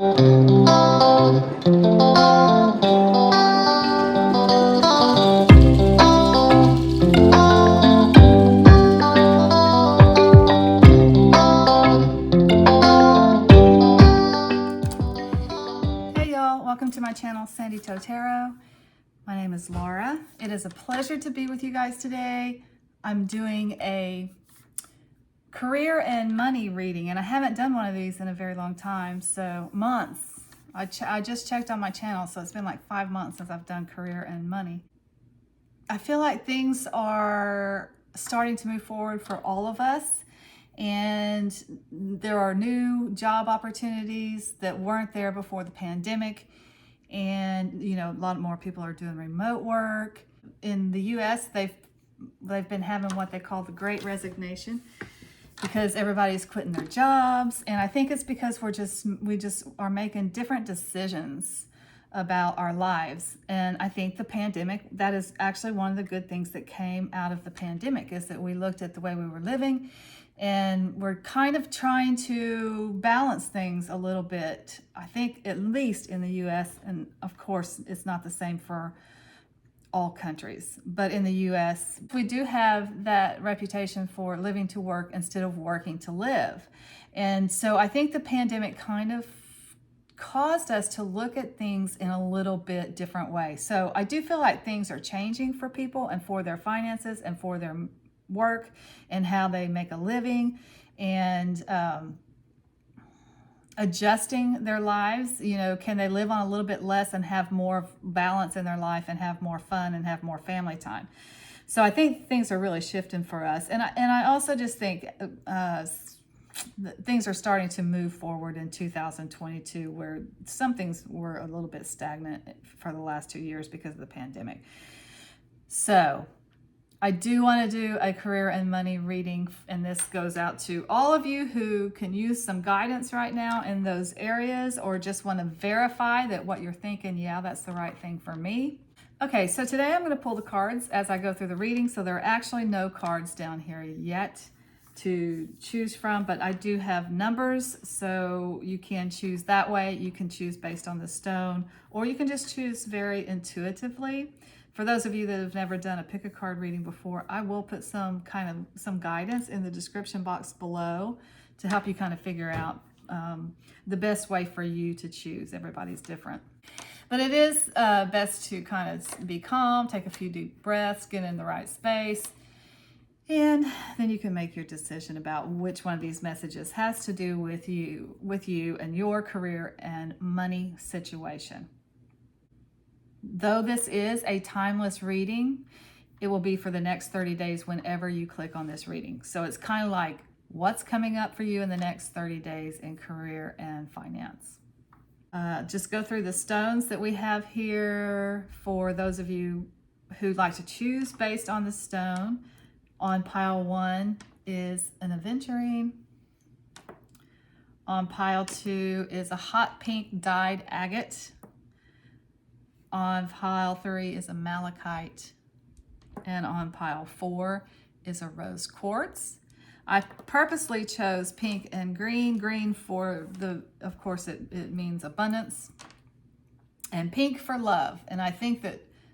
Welcome to my channel, Sandy Toe Tarot. My name is Laura. It is a pleasure to be with you guys today. I'm doing a career and money reading, and I haven't done one of these in a very long time, so months. I just checked on my channel, so it's been like 5 months since I've done career and money. I feel like things are starting to move forward for all of us, and there are new job opportunities that weren't there before the pandemic. And a lot more people are doing remote work. In the US, they've been having what they call the Great Resignation, because everybody's quitting their jobs. And I think it's because we just are making different decisions about our lives. And I think the pandemic, that is actually one of the good things that came out of the pandemic, is that we looked at the way we were living, and we're kind of trying to balance things a little bit. I think at least in the US, and of course it's not the same for all countries, but in the US, we do have that reputation for living to work instead of working to live. And so I think the pandemic kind of caused us to look at things in a little bit different way. So I do feel like things are changing for people and for their finances and for their work and how they make a living, and adjusting their lives. Can they live on a little bit less and have more balance in their life and have more fun and have more family time? So I think things are really shifting for us. And I also just think things are starting to move forward in 2022, where some things were a little bit stagnant for the last 2 years because of the pandemic. So I do want to do a career and money reading, and this goes out to all of you who can use some guidance right now in those areas, or just want to verify that what you're thinking, yeah, that's the right thing for me. Okay, so today I'm going to pull the cards as I go through the reading. So there are actually no cards down here yet to choose from, but I do have numbers, so you can choose that way. You can choose based on the stone, or you can just choose very intuitively. For those of you that have never done a pick a card reading before, I will put some guidance in the description box below to help you kind of figure out the best way for you to choose. Everybody's different. But it is best to kind of be calm, take a few deep breaths, get in the right space, and then you can make your decision about which one of these messages has to do with you and your career and money situation. Though this is a timeless reading, it will be for the next 30 days whenever you click on this reading. So it's kind of like what's coming up for you in the next 30 days in career and finance. Just go through the stones that we have here for those of you who'd like to choose based on the stone. On pile 1 is an Aventurine. On pile 2 is a hot pink dyed agate. On pile 3 is a malachite, and on pile 4 is a rose quartz. I purposely chose pink and green. Green for of course it means abundance, and pink for love. And I think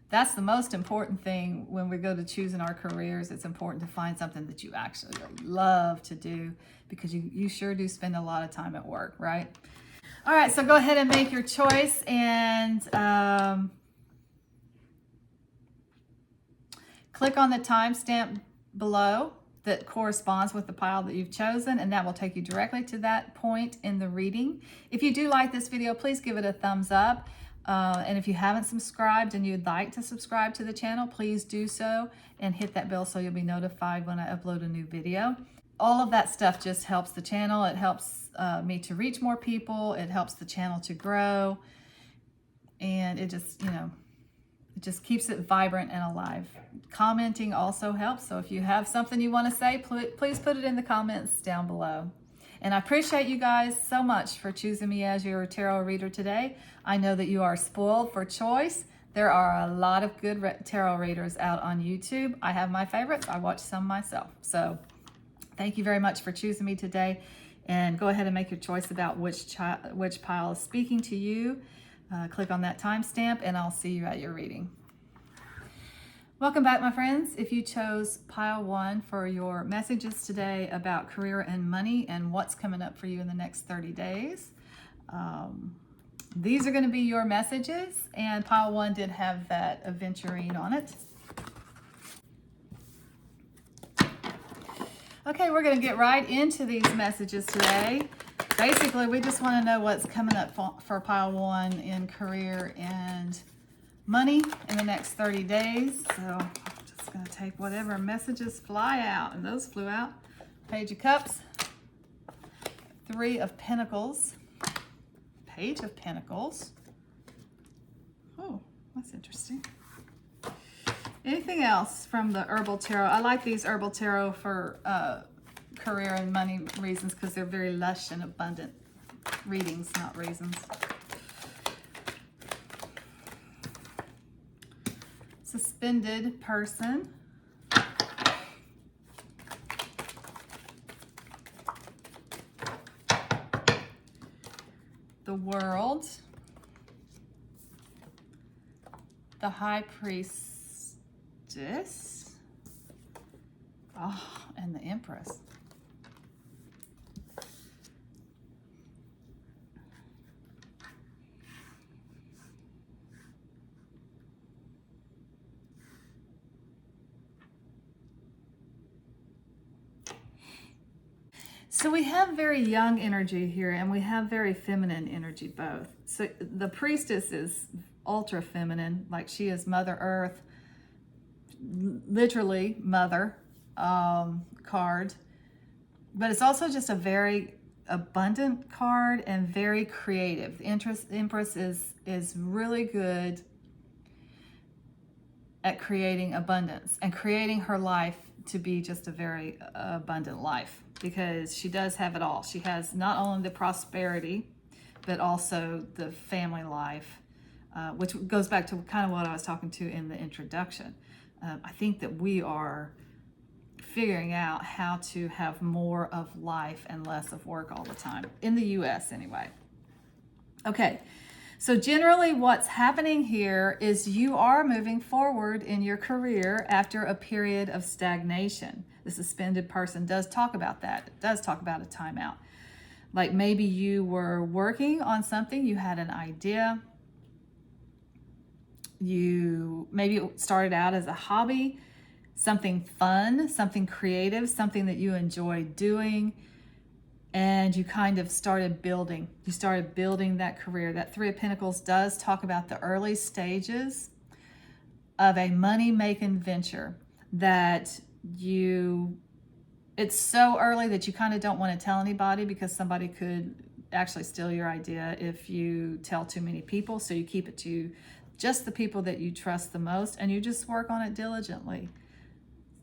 that's the most important thing when we go to choosing our careers. It's important to find something that you actually love to do, because you sure do spend a lot of time at work, right? All right, so go ahead and make your choice, and click on the timestamp below that corresponds with the pile that you've chosen, and that will take you directly to that point in the reading. If you do like this video, please give it a thumbs up. And if you haven't subscribed and you'd like to subscribe to the channel, please do so, and hit that bell so you'll be notified when I upload a new video. All of that stuff just helps the channel. It helps me to reach more people. It helps the channel to grow. And it just, it just keeps it vibrant and alive. Commenting also helps. So if you have something you want to say, please put it in the comments down below. And I appreciate you guys so much for choosing me as your tarot reader today. I know that you are spoiled for choice. There are a lot of good tarot readers out on YouTube. I have my favorites. I watch some myself. So thank you very much for choosing me today. And go ahead and make your choice about which pile is speaking to you. Click on that timestamp and I'll see you at your reading. Welcome back, my friends. If you chose pile 1 for your messages today about career and money and what's coming up for you in the next 30 days, these are going to be your messages. And pile 1 did have that Aventurine on it. Okay, we're going to get right into these messages today. Basically, we just want to know what's coming up for pile 1 in career and money in the next 30 days. So I'm just going to take whatever messages fly out. And those flew out. Page of Cups. 3 of Pentacles. Page of Pentacles. Oh, that's interesting. Anything else from the Herbal Tarot? I like these Herbal Tarot for career and money reasons because they're very lush and abundant readings, not reasons. Suspended person. The World. The High Priestess. Oh, and the Empress. So we have very young energy here and we have very feminine energy both. So the Priestess is ultra feminine, like she is Mother Earth, literally mother card, but it's also just a very abundant card and very creative. The Empress is really good at creating abundance and creating her life to be just a very abundant life, because she does have it all. She has not only the prosperity, but also the family life, which goes back to kind of what I was talking to in the introduction. I think that we are figuring out how to have more of life and less of work all the time, in the US anyway. Okay, so generally what's happening here is you are moving forward in your career after a period of stagnation. The suspended person does talk about that. It does talk about a timeout. Like maybe you were working on something, you had an idea, you maybe started out as a hobby, something fun, something creative, something that you enjoy doing, and you kind of started building. You started building that career. That 3 of Pentacles does talk about the early stages of a money-making venture that it's so early that you kind of don't want to tell anybody, because somebody could actually steal your idea if you tell too many people. So you keep it to just the people that you trust the most, and you just work on it diligently.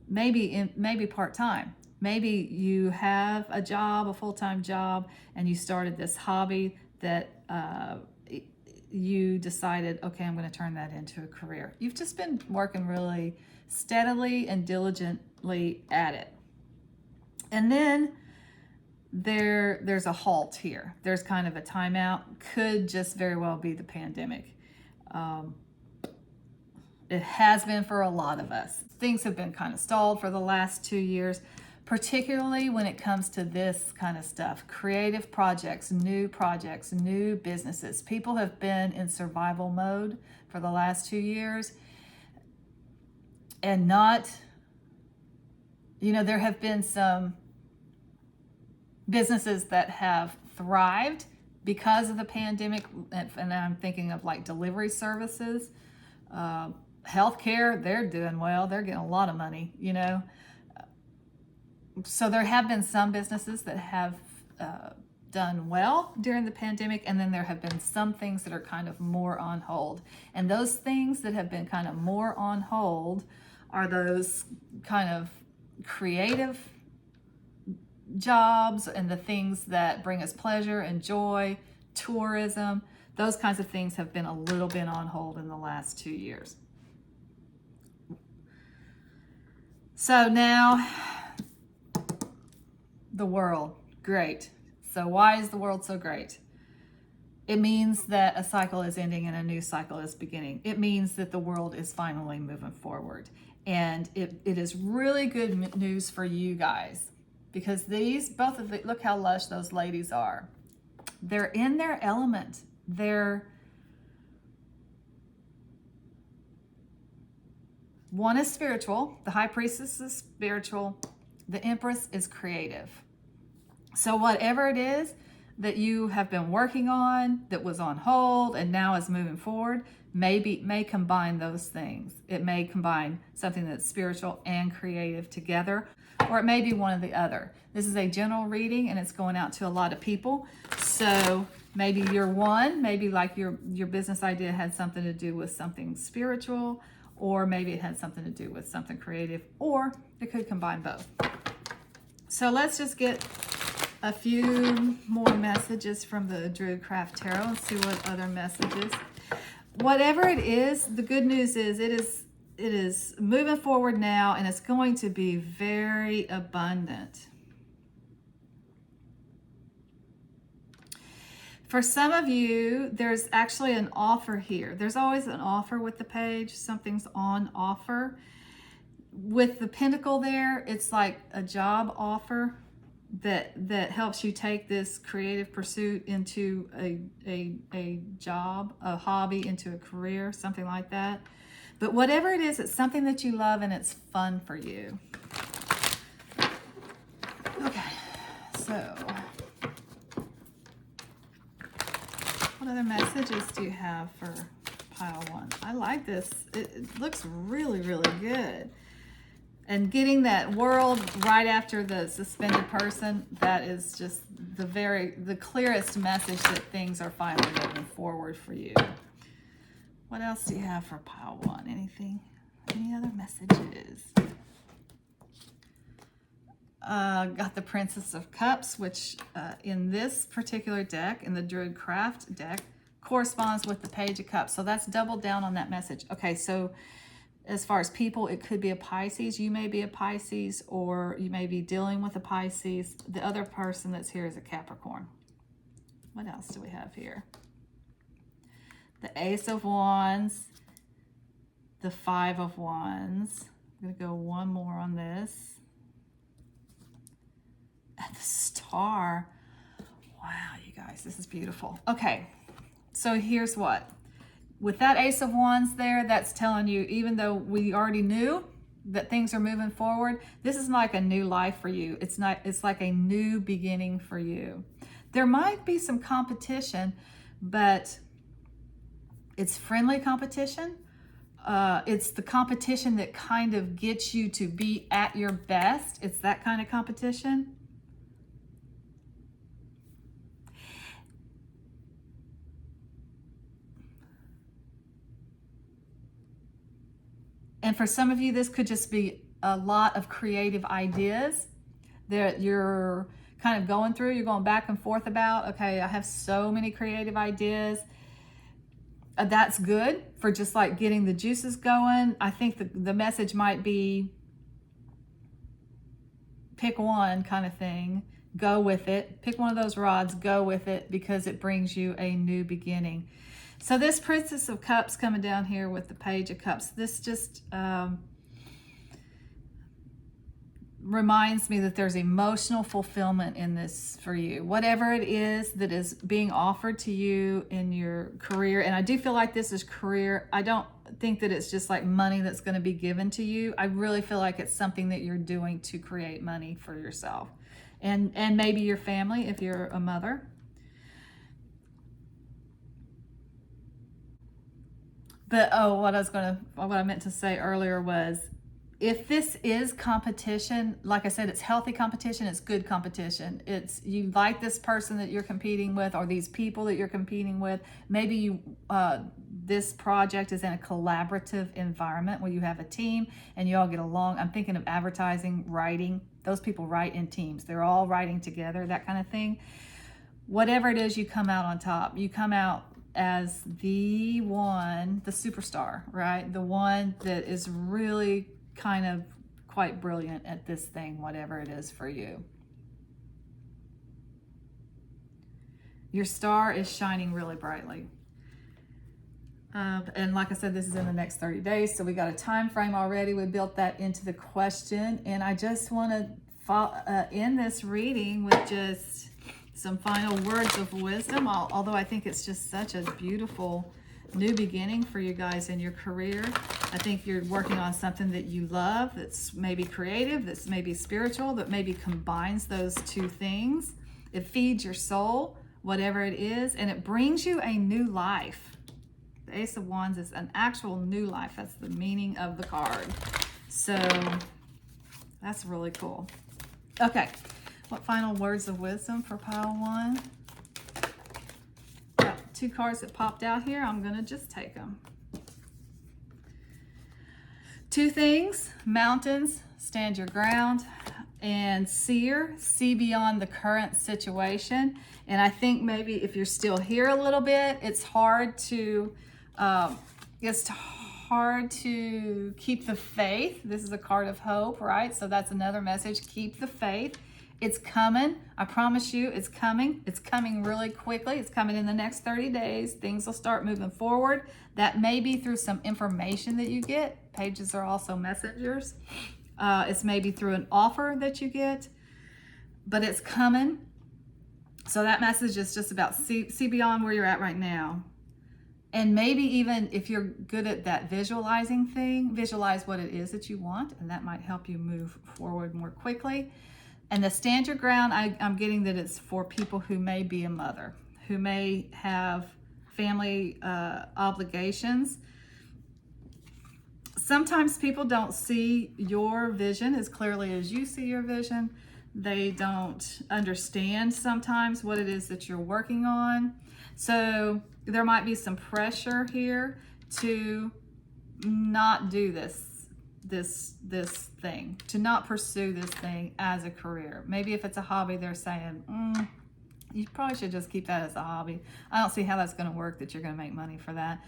Maybe part-time. Maybe you have a job, a full-time job, and you started this hobby that you decided, okay, I'm going to turn that into a career. You've just been working really steadily and diligently at it. And then there's a halt here. There's kind of a timeout. Could just very well be the pandemic. It has been for a lot of us. Things have been kind of stalled for the last 2 years, particularly when it comes to this kind of stuff. Creative projects, new businesses. People have been in survival mode for the last 2 years, and there have been some businesses that have thrived because of the pandemic, and I'm thinking of like delivery services, healthcare. They're doing well. They're getting a lot of money, So there have been some businesses that have done well during the pandemic, and then there have been some things that are kind of more on hold. And those things that have been kind of more on hold are those kind of creative jobs and the things that bring us pleasure and joy, tourism. Those kinds of things have been a little bit on hold in the last 2 years. So now, the World, great. So why is the world so great? It means that a cycle is ending and a new cycle is beginning. It means that the world is finally moving forward. And it is really good news for you guys, because both of the, look how lush those ladies are. They're in their element. One is spiritual. The high priestess is spiritual. The empress is creative. So whatever it is that you have been working on that was on hold and now is moving forward, may combine those things. It may combine something that's spiritual and creative together, or it may be one or the other. This is a general reading and it's going out to a lot of people. So maybe you're one, maybe like your business idea had something to do with something spiritual, or maybe it had something to do with something creative, or it could combine both. So let's just get a few more messages from the Druidcraft Tarot and see what other messages. Whatever it is, the good news is it is moving forward now, and it's going to be very abundant. For some of you, there's actually an offer here. There's always an offer with the page. Something's on offer. With the pentacle there, it's like a job offer that helps you take this creative pursuit into a job, a hobby, into a career, something like that. But whatever it is, it's something that you love and it's fun for you. Okay, so what other messages do you have for pile one? I like this. It looks really, really good. And getting that world right after the suspended person, that is just the clearest message that things are finally moving forward for you. What else do you have for pile one? Anything? Any other messages? Got the Princess of Cups, which in this particular deck, in the Druidcraft deck, corresponds with the Page of Cups. So that's doubled down on that message. Okay, so as far as people, it could be a Pisces. You may be a Pisces, or you may be dealing with a Pisces. The other person that's here is a Capricorn. What else do we have here? The Ace of Wands, the Five of Wands. I'm going to go one more on this. And the Star. Wow, you guys, this is beautiful. Okay, so here's what. With that Ace of Wands there, that's telling you, even though we already knew that things are moving forward, this is like a new life for you. It's like a new beginning for you. There might be some competition, but it's friendly competition. It's the competition that kind of gets you to be at your best. It's that kind of competition. And for some of you, this could just be a lot of creative ideas that you're kind of going through. You're going back and forth about, okay, I have so many creative ideas. That's good for just like getting the juices going. I think the message might be pick one kind of thing. Go with it. Pick one of those rods, go with it, because it brings you a new beginning. So this Princess of Cups coming down here with the Page of Cups, this just reminds me that there's emotional fulfillment in this for you. Whatever it is that is being offered to you in your career, and I do feel like this is career. I don't think that it's just like money that's going to be given to you. I really feel like it's something that you're doing to create money for yourself and maybe your family if you're a mother. But what I meant to say earlier was, if this is competition, like I said, it's healthy competition, it's good competition. It's you like this person that you're competing with, or these people that you're competing with. Maybe this project is in a collaborative environment where you have a team and you all get along. I'm thinking of advertising, writing. Those people write in teams. They're all writing together, that kind of thing. Whatever it is, you come out on top. You come out as the one, the superstar, right? The one that is really kind of quite brilliant at this thing, whatever it is for you. Your star is shining really brightly. And like I said, this is in the next 30 days. So we got a time frame already. We built that into the question. And I just want to end this reading with just some final words of wisdom. Although I think it's just such a beautiful new beginning for you guys in your career. I think you're working on something that you love, that's maybe creative, that's maybe spiritual, that maybe combines those two things. It feeds your soul, whatever it is, and it brings you a new life. The Ace of Wands is an actual new life. That's the meaning of the card. So that's really cool. Okay, what final words of wisdom for pile 1? Got 2 cards that popped out here. I'm going to just take them. 2 things: mountains, stand your ground, and seer, see beyond the current situation. And I think maybe if you're still here a little bit, it's hard to keep the faith. This is a card of hope, right? So that's another message. Keep the faith. It's coming. I promise you, it's coming. It's coming really quickly. It's coming in the next 30 days. Things will start moving forward. That may be through some information that you get. Pages are also messengers. It's maybe through an offer that you get, but it's coming. So that message is just about see beyond where you're at right now. And maybe even if you're good at that visualizing thing, visualize what it is that you want, and that might help you move forward more quickly. And the stand your ground, I'm getting that it's for people who may be a mother, who may have family obligations. Sometimes people don't see your vision as clearly as you see your vision. They don't understand sometimes what it is that you're working on. So there might be some pressure here to not do this thing, to not pursue this thing as a career. Maybe if it's a hobby, they're saying, you probably should just keep that as a hobby. I don't see how that's going to work, that you're going to make money for that.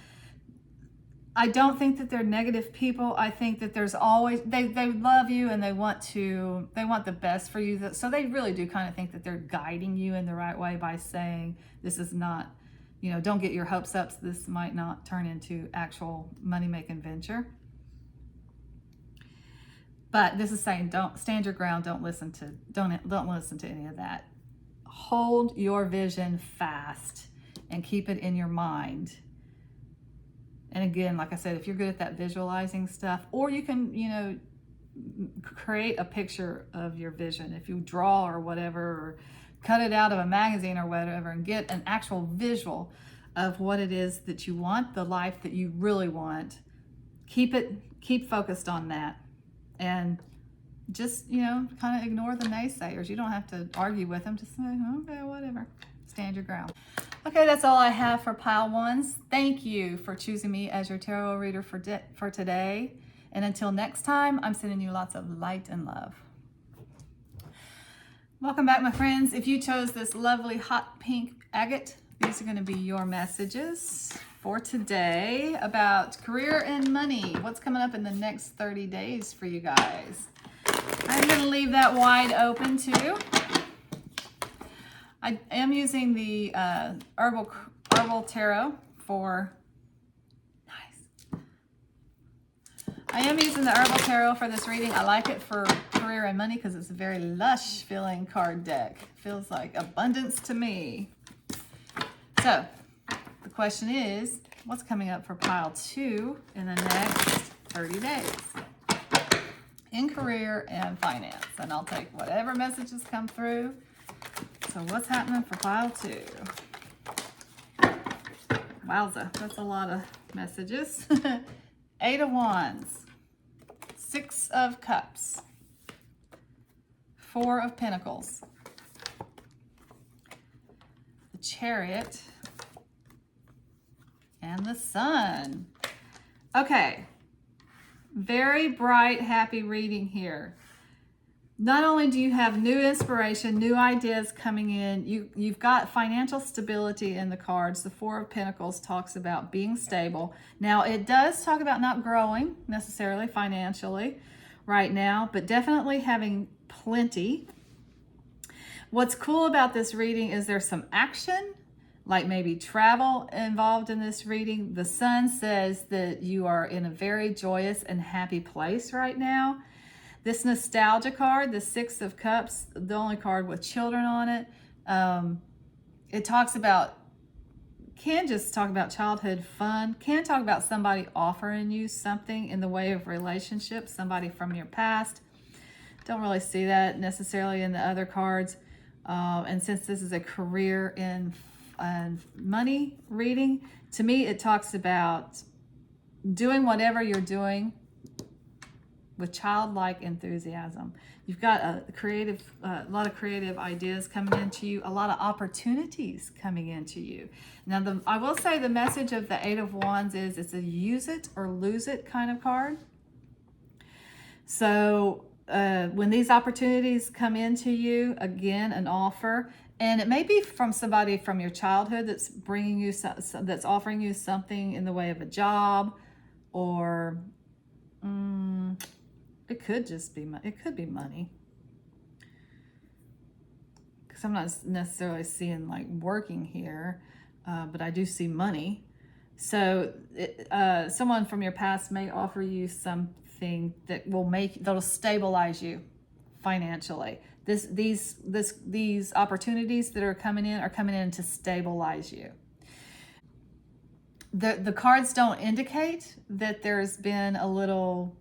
I don't think that they're negative people. I think that there's always, they love you and they want the best for you. So they really do kind of think that they're guiding you in the right way by saying, this is not, don't get your hopes up. This might not turn into actual money-making venture. But this is saying, don't stand your ground. Don't listen to any of that. Hold your vision fast and keep it in your mind. And again, like I said, if you're good at that visualizing stuff, or you can, create a picture of your vision. If you draw or whatever, or cut it out of a magazine or whatever, and get an actual visual of what it is that you want, the life that you really want. Keep focused on that. And just, kind of ignore the naysayers. You don't have to argue with them. Just say, okay, whatever. Stand your ground. Okay, that's all I have for pile 1s. Thank you for choosing me as your tarot reader for today. And until next time, I'm sending you lots of light and love. Welcome back, my friends. If you chose this lovely hot pink agate, these are going to be your messages for today about career and money. What's coming up in the next 30 days for you guys? I'm going to leave that wide open too. I am using the herbal tarot for, I am using the herbal tarot for this reading. I like it for career and money because it's a very lush feeling card deck. Feels like abundance to me. So the question is, what's coming up for pile 2 in the next 30 days? In career and finance. And I'll take whatever messages come through. So what's happening for pile 2? Wowza, that's a lot of messages. 8 of Wands, 6 of Cups, 4 of Pentacles, the Chariot, and the Sun. Okay, very bright, happy reading here. Not only do you have new inspiration, new ideas coming in, you've got financial stability in the cards. The 4 of Pentacles talks about being stable. Now, it does talk about not growing necessarily financially right now, but definitely having plenty. What's cool about this reading is there's some action like maybe travel involved in this reading. The Sun says that you are in a very joyous and happy place right now. This nostalgia card, the Six of Cups, the only card with children on it, it talks about, can just talk about childhood fun, can talk about somebody offering you something in the way of relationship, somebody from your past. Don't really see that necessarily in the other cards. And since this is a career and money reading, to me it talks about doing whatever you're doing with childlike enthusiasm. You've got a lot of creative ideas coming into you, a lot of opportunities coming into you. Now, I will say the message of the Eight of Wands is it's a use it or lose it kind of card. So when these opportunities come into you, again, an offer, and it may be from somebody from your childhood that's bringing you, that's offering you something in the way of a job, or it could just be, it could be money. Because I'm not necessarily seeing like working here, but I do see money. So someone from your past may offer you something that that'll stabilize you financially. These opportunities that are coming in to stabilize you. The cards don't indicate that there's been a little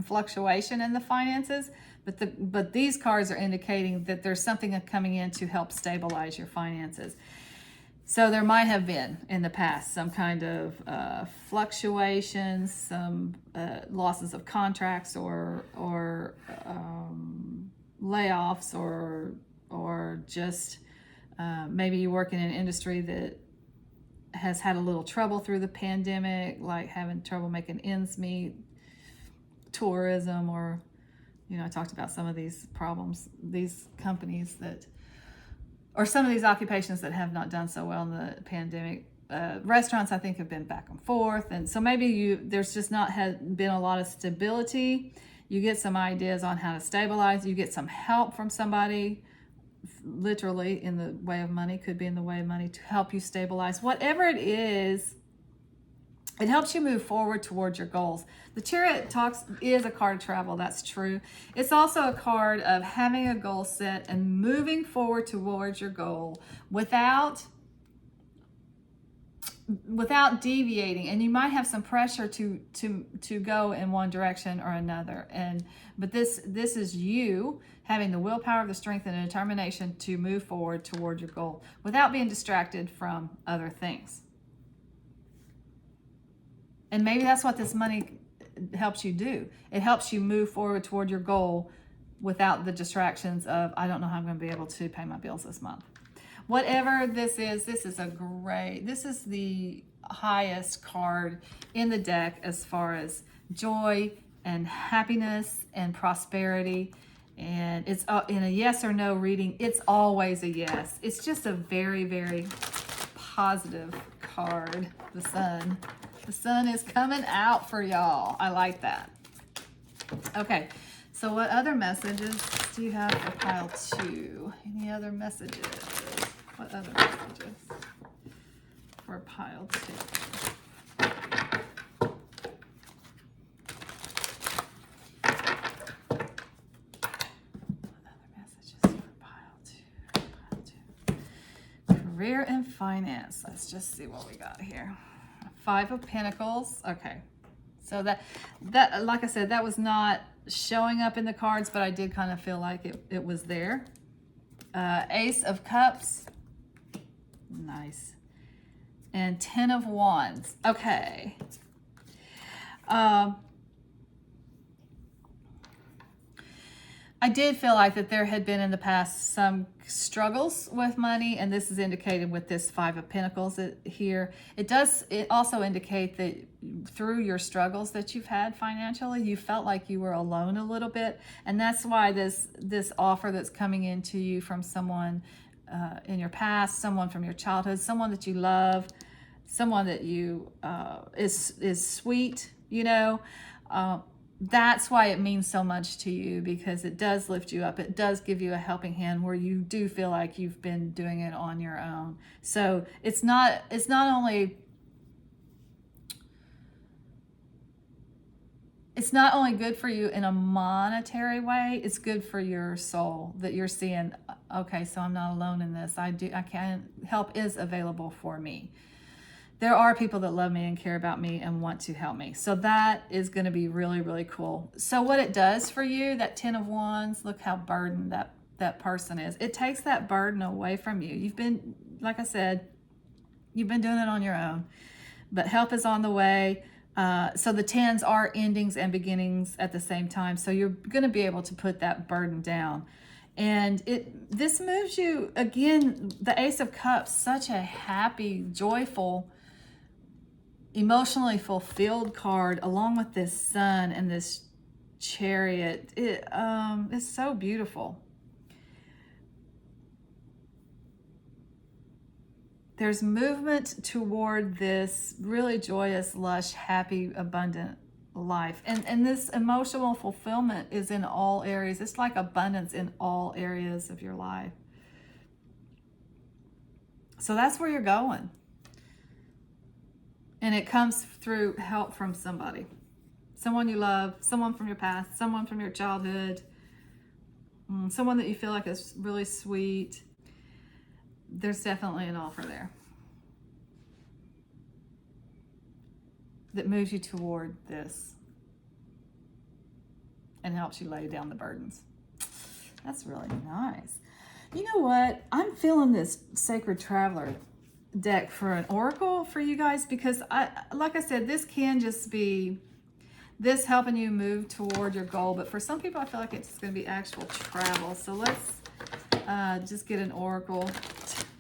fluctuation in the finances, but these cards are indicating that there's something coming in to help stabilize your finances. So there might have been in the past some kind of fluctuations, some losses of contracts, or layoffs, or just maybe you work in an industry that has had a little trouble through the pandemic, like having trouble making ends meet, tourism, or I talked about some of these problems, these companies that, or some of these occupations that have not done so well in the pandemic. Restaurants, I think, have been back and forth, and so maybe there's just not been a lot of stability. You get some ideas on how to stabilize. You get some help from somebody, literally in the way of money, could be in the way of money, to help you stabilize. Whatever it is, it helps you move forward towards your goals. The Chariot is a card of travel, that's true. It's also a card of having a goal set and moving forward towards your goal without deviating. And you might have some pressure to go in one direction or another. But this is you having the willpower, the strength, and the determination to move forward toward your goal without being distracted from other things. And maybe that's what this money helps you do. It helps you move forward toward your goal without the distractions of, I don't know how I'm going to be able to pay my bills this month. Whatever this is this is the highest card in the deck as far as joy and happiness and prosperity. And it's in a yes or no reading, it's always a yes. It's just a very, very positive card, the Sun. The Sun is coming out for y'all. I like that. Okay, so what other messages do you have for pile 2? Any other messages? What other messages for pile 2? What other messages for pile 2? Career and finance. Let's just see what we got here. 5 of Pentacles. Okay, so that like I said, that was not showing up in the cards, but I did kind of feel like it was there. Ace of Cups. Nice. And 10 of Wands. Okay. I did feel like that there had been in the past some struggles with money, and this is indicated with this 5 of Pentacles here. It also indicate that through your struggles that you've had financially, you felt like you were alone a little bit, and that's why this offer that's coming into you from someone in your past, someone from your childhood, someone that you love, someone that you is sweet, that's why it means so much to you, because it does lift you up. It does give you a helping hand where you do feel like you've been doing it on your own. So it's not only good for you in a monetary way, it's good for your soul, that you're seeing, okay, so I'm not alone in this. I can, help is available for me. There are people that love me and care about me and want to help me. So that is going to be really, really cool. So what it does for you, that 10 of Wands, look how burdened that person is. It takes that burden away from you. You've been, like I said, you've been doing it on your own, but help is on the way. So the 10s are endings and beginnings at the same time. So you're going to be able to put that burden down. And this moves you, again, the Ace of Cups, such a happy, joyful, emotionally fulfilled card, along with this sun and this Chariot. It's so beautiful. There's movement toward this really joyous, lush, happy, abundant life. And this emotional fulfillment is in all areas. It's like abundance in all areas of your life. So that's where you're going. And it comes through help from somebody. Someone you love, someone from your past, someone from your childhood, someone that you feel like is really sweet. There's definitely an offer there that moves you toward this and helps you lay down the burdens. That's really nice. You know what? I'm feeling this Sacred Traveler deck for an oracle for you guys, because like I said, this can just be this helping you move toward your goal, but for some people I feel like it's going to be actual travel. So let's just get an oracle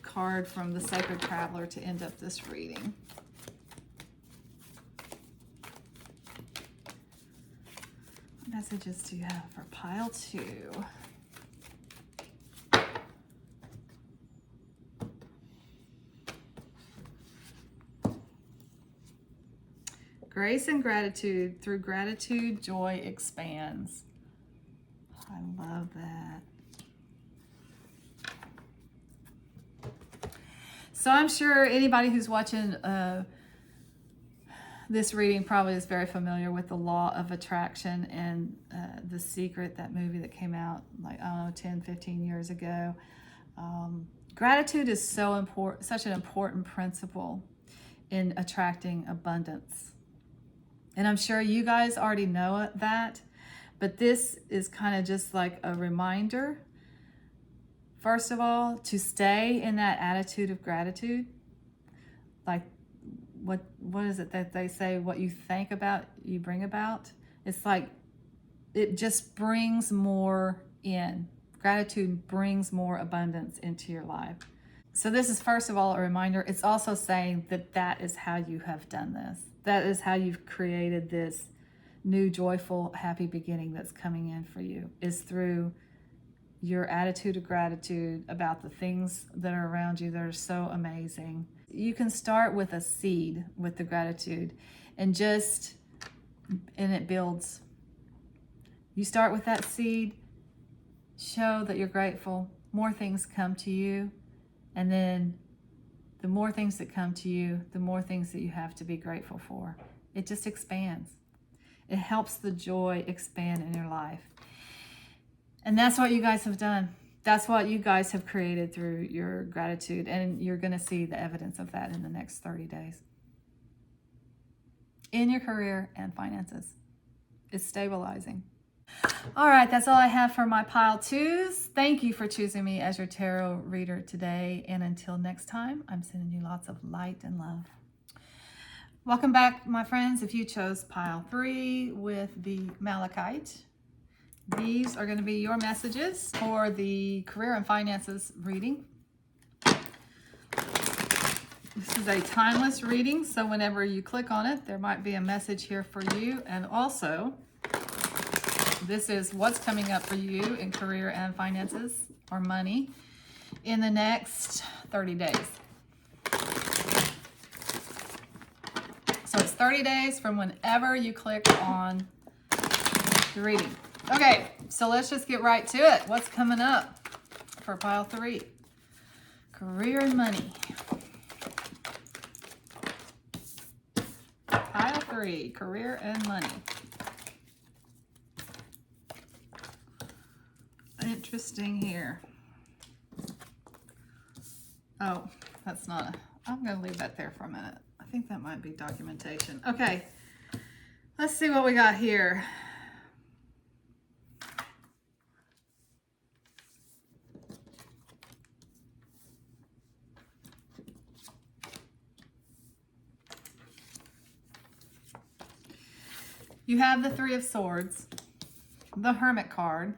card from the Sacred Traveler to end up this reading. What messages do you have for pile 2? Grace and gratitude. Through gratitude, joy expands. I love that. So I'm sure anybody who's watching this reading probably is very familiar with the law of attraction and The Secret, that movie that came out like, I don't know, 10, 15 years ago. Gratitude is so important, such an important principle in attracting abundance. And I'm sure you guys already know that, but this is kind of just like a reminder, first of all, to stay in that attitude of gratitude. Like, what is it that they say? What you think about, you bring about. It's like, it just brings more in. Gratitude brings more abundance into your life. So this is, first of all, a reminder. It's also saying that that is how you have done this. That is how you've created this new, joyful, happy beginning that's coming in for you, is through your attitude of gratitude about the things that are around you that are so amazing. You can start with a seed with the gratitude and it builds. You start with that seed, show that you're grateful, more things come to you, and then the more things that come to you, the more things that you have to be grateful for. It just expands. It helps the joy expand in your life. And that's what you guys have done. That's what you guys have created through your gratitude. And you're going to see the evidence of that in the next 30 days. In your career and finances. It's stabilizing. All right, that's all I have for my pile 2s. Thank you for choosing me as your tarot reader today. And until next time, I'm sending you lots of light and love. Welcome back, my friends. If you chose pile 3 with the Malachite, these are going to be your messages for the career and finances reading. This is a timeless reading, so whenever you click on it, there might be a message here for you. And also, this is what's coming up for you in career and finances or money in the next 30 days. So it's 30 days from whenever you click on the reading. Okay, so let's just get right to it. What's coming up for pile 3? Career and money. Pile 3, career and money. Interesting here. Oh, that's not I'm going to leave that there for a minute. I think that might be documentation. Okay, let's see what we got here. You have the 3 of Swords, the Hermit card,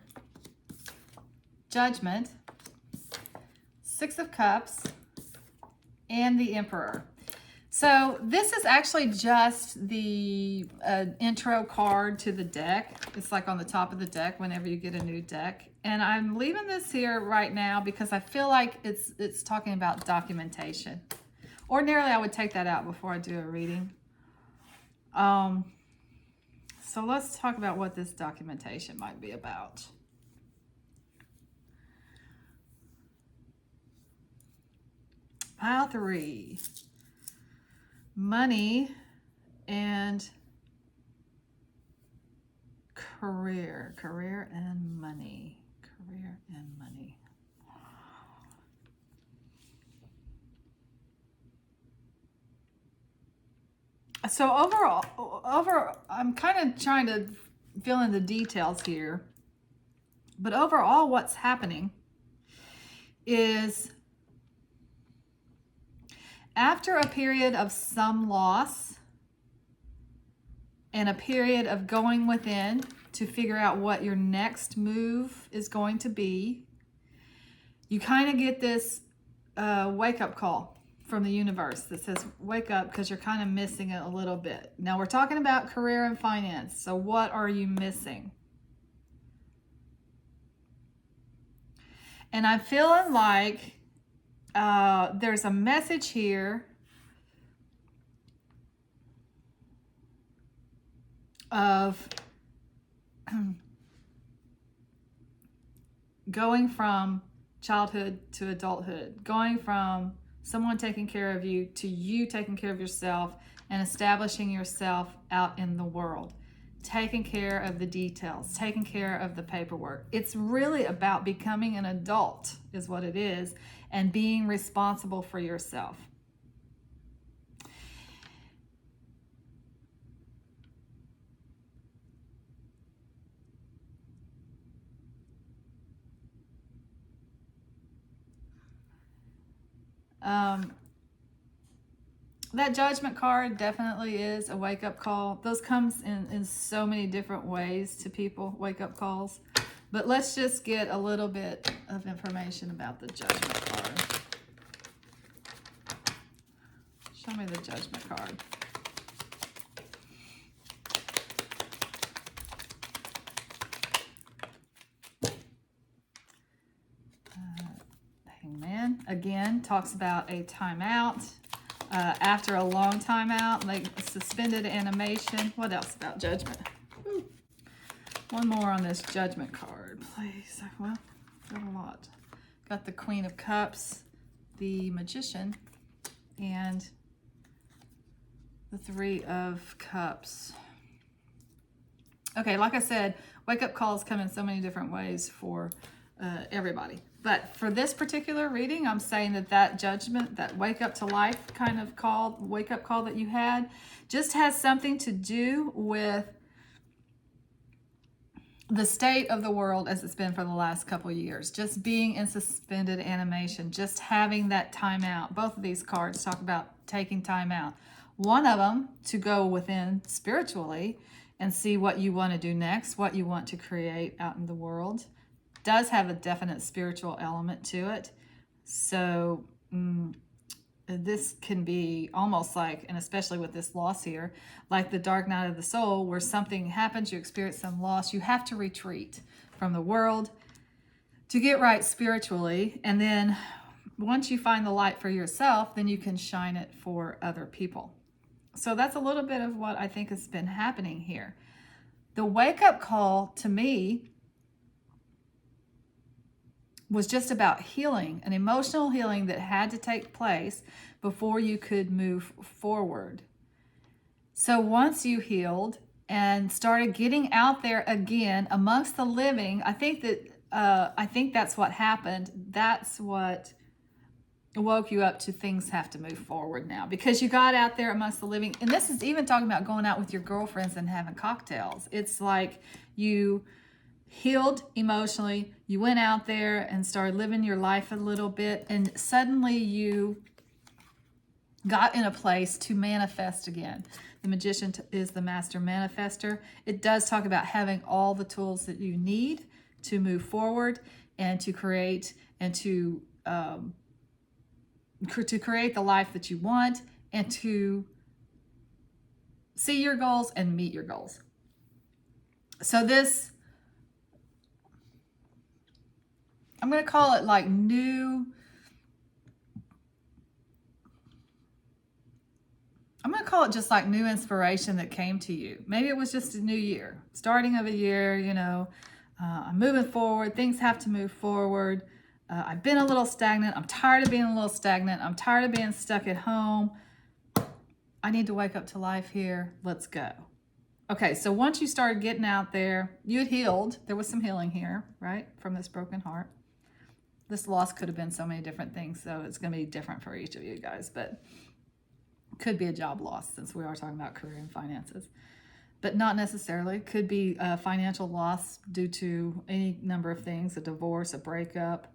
Judgment, 6 of Cups, and the Emperor. So this is actually just the intro card to the deck. It's like on the top of the deck whenever you get a new deck. And I'm leaving this here right now because I feel like it's talking about documentation. Ordinarily, I would take that out before I do a reading. So let's talk about what this documentation might be about. Pile 3. Money and career. Career and money. Career and money. So overall, I'm kind of trying to fill in the details here. But overall, what's happening is after a period of some loss and a period of going within to figure out what your next move is going to be, you kind of get this wake-up call from the universe that says, wake up, because you're kind of missing it a little bit. Now, we're talking about career and finance. So what are you missing? And I'm feeling like there's a message here of going from childhood to adulthood, going from someone taking care of you to you taking care of yourself and establishing yourself out in the world, taking care of the details, taking care of the paperwork. It's really about becoming an adult is what it is, and being responsible for yourself. That Judgment card definitely is a wake-up call. Those comes in so many different ways to people, wake-up calls. But let's just get a little bit of information about the Judgment card. Show me the Judgment card. Hangman, again, talks about a timeout. After a long time out, like suspended animation. What else about Judgment? Ooh. One more on this Judgment card, please. Well, got a lot. Got the Queen of Cups, the Magician, and the 3 of Cups. Okay, like I said, wake-up calls come in so many different ways for everybody. But for this particular reading, I'm saying that Judgment, that wake up to life kind of call, wake-up call that you had, just has something to do with the state of the world as it's been for the last couple of years. Just being in suspended animation, just having that time out. Both of these cards talk about taking time out. One of them to go within spiritually and see what you want to do next, what you want to create out in the world. Does have a definite spiritual element to it. So this can be almost like, and especially with this loss here, like the dark night of the soul, where something happens, you experience some loss, you have to retreat from the world to get right spiritually. And then once you find the light for yourself, then you can shine it for other people. So that's a little bit of what I think has been happening here. The wake-up call to me was just about healing, an emotional healing that had to take place before you could move forward. So once you healed and started getting out there again amongst the living, I think that's what happened. That's what woke you up to things have to move forward now, because you got out there amongst the living. And this is even talking about going out with your girlfriends and having cocktails. It's like you healed emotionally, you went out there and started living your life a little bit, and suddenly you got in a place to manifest again. The magician is the master manifester. It does talk about having all the tools that you need to move forward and to create and to create the life that you want and to see your goals and meet your goals. So this, I'm going to call it like new, I'm going to call it just like new inspiration that came to you. Maybe it was just a new year, starting of a year, I'm moving forward. Things have to move forward. I've been a little stagnant. I'm tired of being a little stagnant. I'm tired of being stuck at home. I need to wake up to life here. Let's go. Okay, so once you started getting out there, you had healed. There was some healing here, right, from this broken heart. This loss could have been so many different things, so it's going to be different for each of you guys, but could be a job loss since we are talking about career and finances. But not necessarily. Could be a financial loss due to any number of things, a divorce, a breakup.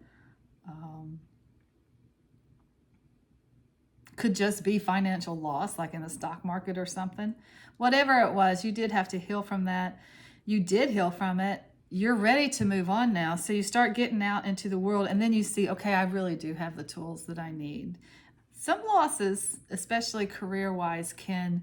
Could just be financial loss, like in the stock market or something. Whatever it was, you did have to heal from that. You did heal from it. You're ready to move on now. So you start getting out into the world, and then you see, okay, I really do have the tools that I need. Some losses, especially career-wise, can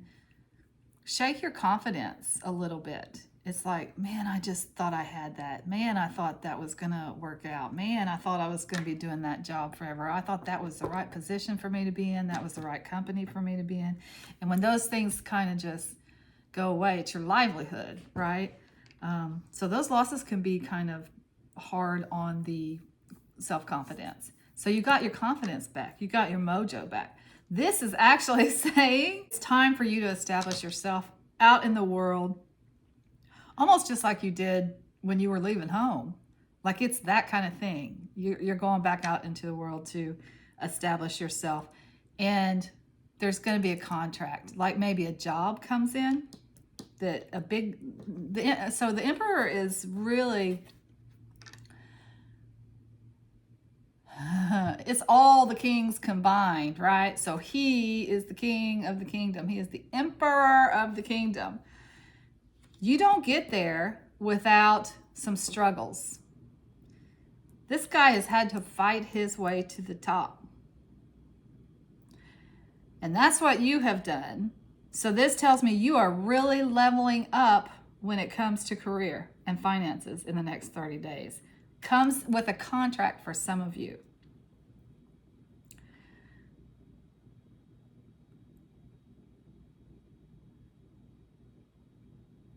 shake your confidence a little bit. It's like, man, I just thought I had that. Man, I thought that was going to work out. Man, I thought I was going to be doing that job forever. I thought that was the right position for me to be in. That was the right company for me to be in. And when those things kind of just go away, it's your livelihood, right? So those losses can be kind of hard on the self-confidence. So you got your confidence back. You got your mojo back. This is actually saying it's time for you to establish yourself out in the world, almost just like you did when you were leaving home. Like it's that kind of thing. You're going back out into the world to establish yourself. And there's going to be a contract, like maybe a job comes in that so the emperor is really, it's all the kings combined, right? So he is the king of the kingdom. He is the emperor of the kingdom. You don't get there without some struggles. This guy has had to fight his way to the top. And that's what you have done. So this tells me you are really leveling up when it comes to career and finances in the next 30 days. Comes with a contract for some of you.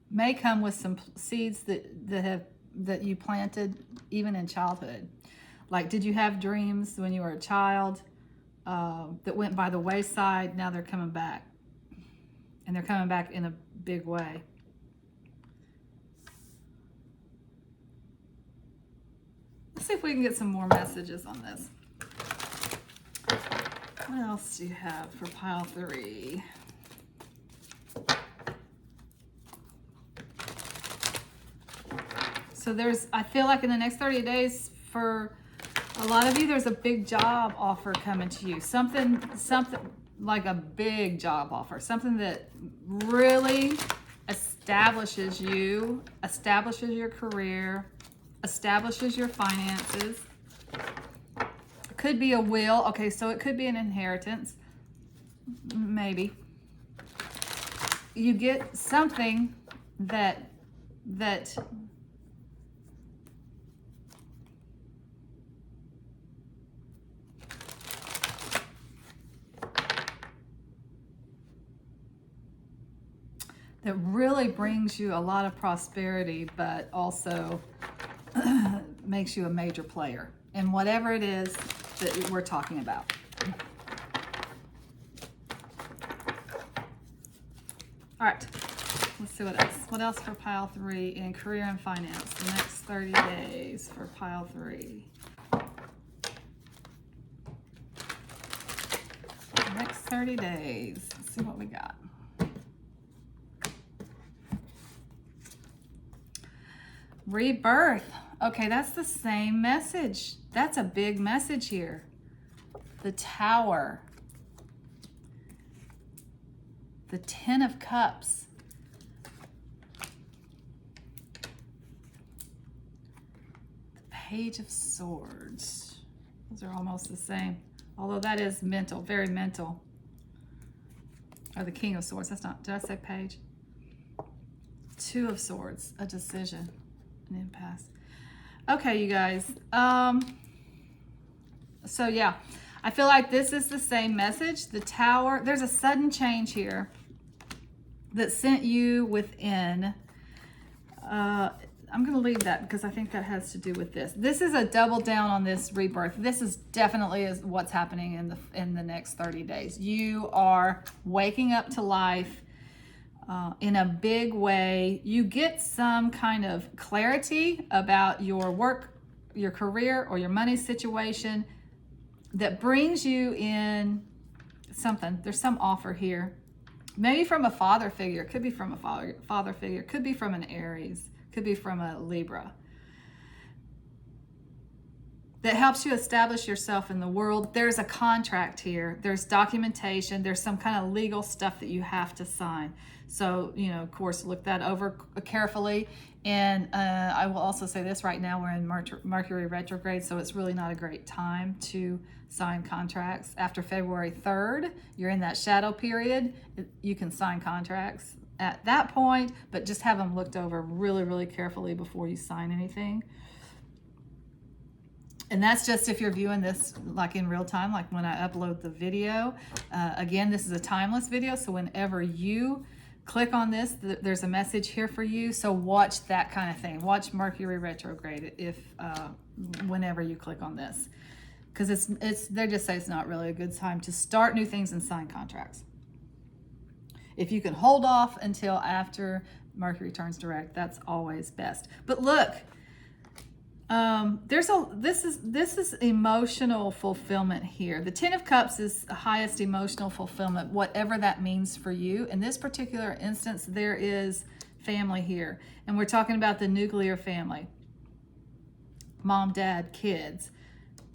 May come with some seeds that you planted even in childhood. Like, did you have dreams when you were a child that went by the wayside? Now they're coming back. And they're coming back in a big way. Let's see if we can get some more messages on this. What else do you have for pile 3? So I feel like in the next 30 days, for a lot of you, there's a big job offer coming to you. Something like a big job offer. Something that really establishes you, establishes your career, establishes your finances. It could be a will. Okay, so it could be an inheritance. Maybe. You get something that that really brings you a lot of prosperity, but also makes you a major player in whatever it is that we're talking about. All right, let's see what else. What else for pile 3 in career and finance? The next 30 days for pile 3. The next 30 days. Let's see what we got. Rebirth. Okay, that's the same message. That's a big message here. The Tower. The Ten of Cups. The Page of Swords. Those are almost the same. Although that is mental, very mental. Or the King of Swords. That's not, did I say page? Two of Swords, a decision, an impasse. Okay, you guys. So yeah, I feel like this is the same message. The Tower, there's a sudden change here that sent you within. I'm going to leave that because I think that has to do with this. This is a double down on this rebirth. This is definitely what's happening in the next 30 days. You are waking up to life in a big way. You get some kind of clarity about your work, your career, or your money situation that brings you in something. There's some offer here. Maybe from a father figure. It could be from a father figure. It could be from an Aries. It could be from a Libra. That helps you establish yourself in the world. There's a contract here. There's documentation. There's some kind of legal stuff that you have to sign. So, you know, of course, look that over carefully. And I will also say this, right now we're in Mercury retrograde, so it's really not a great time to sign contracts. After February 3rd, you're in that shadow period. You can sign contracts at that point, but just have them looked over really, really carefully before you sign anything. And that's just if you're viewing this like in real time, like when I upload the video. Again, this is a timeless video, so whenever you click on this, there's a message here for you. So watch that kind of thing. Watch Mercury retrograde if whenever you click on this, because they just say it's not really a good time to start new things and sign contracts. If you can hold off until after Mercury turns direct, that's always best. But look, this is emotional fulfillment here. The Ten of Cups is the highest emotional fulfillment, whatever that means for you. In this particular instance, there is family here, and we're talking about the nuclear family. Mom, dad, kids.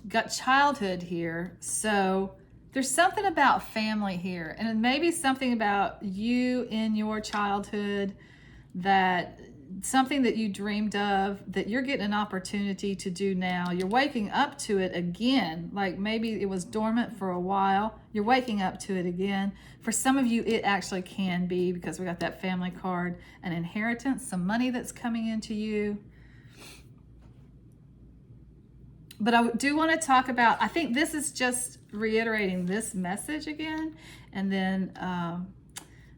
Got childhood here, so there's something about family here, and maybe something about you in your childhood, that something that you dreamed of that you're getting an opportunity to do now. You're waking up to it again. Like maybe it was dormant for a while. You're waking up to it again. For some of you, it actually can be, because we got that family card, an inheritance, some money that's coming into you. But I do want to talk about, I think this is just reiterating this message again. And then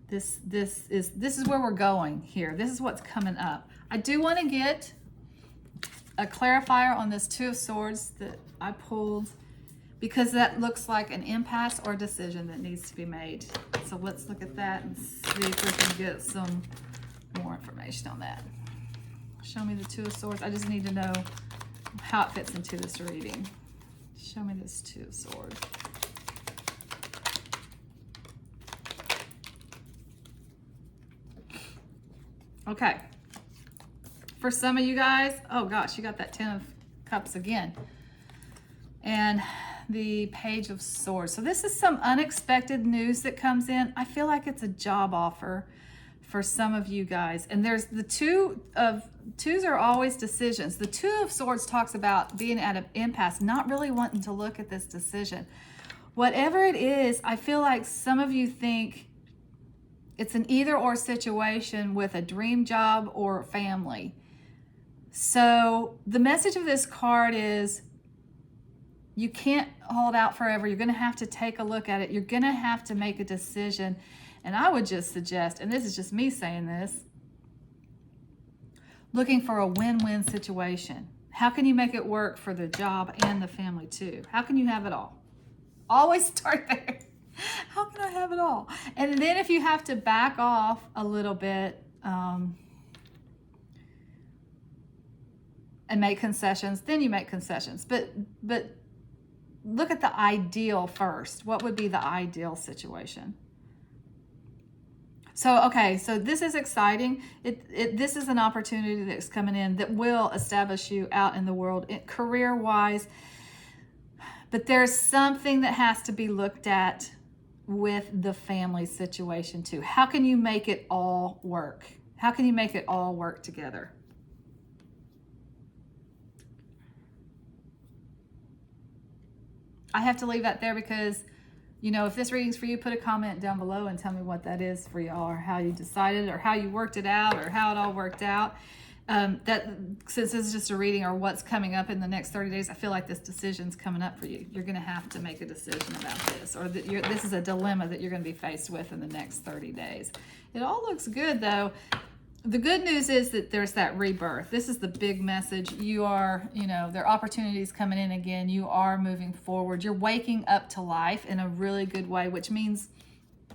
this is where we're going here. This is what's coming up. I do want to get a clarifier on this Two of Swords that I pulled, because that looks like an impasse or decision that needs to be made. So let's look at that and see if we can get some more information on that. Show me the Two of Swords. I just need to know how it fits into this reading. Show me this Two of Swords. Okay. For some of you guys, oh gosh, you got that Ten of Cups again. And the Page of Swords. So this is some unexpected news that comes in. I feel like it's a job offer for some of you guys. And there's the twos are always decisions. The Two of Swords talks about being at an impasse, not really wanting to look at this decision. Whatever it is, I feel like some of you think it's an either or situation with a dream job or family. So the message of this card is you can't hold out forever. You're going to have to take a look at it. You're going to have to make a decision. And I would just suggest, and this is just me saying this, looking for a win-win situation. How can you make it work for the job and the family too? How can you have it all? Always start there. How can I have it all? And then if you have to back off a little bit and make concessions, then you make concessions. But look at the ideal first. What would be the ideal situation? So, okay, so this is exciting. This is an opportunity that's coming in that will establish you out in the world career-wise. But there's something that has to be looked at with the family situation too. How can you make it all work? How can you make it all work together? I have to leave that there because, you know, if this reading's for you, put a comment down below and tell me what that is for y'all, or how you decided, or how you worked it out, or how it all worked out. That since this is just a reading or what's coming up in the next 30 days, I feel like this decision's coming up for you. You're going to have to make a decision about this, or this is a dilemma that you're going to be faced with in the next 30 days. It all looks good though. The good news is that there's that rebirth. This is the big message. You are, you know, there are opportunities coming in again. You are moving forward. You're waking up to life in a really good way, which means,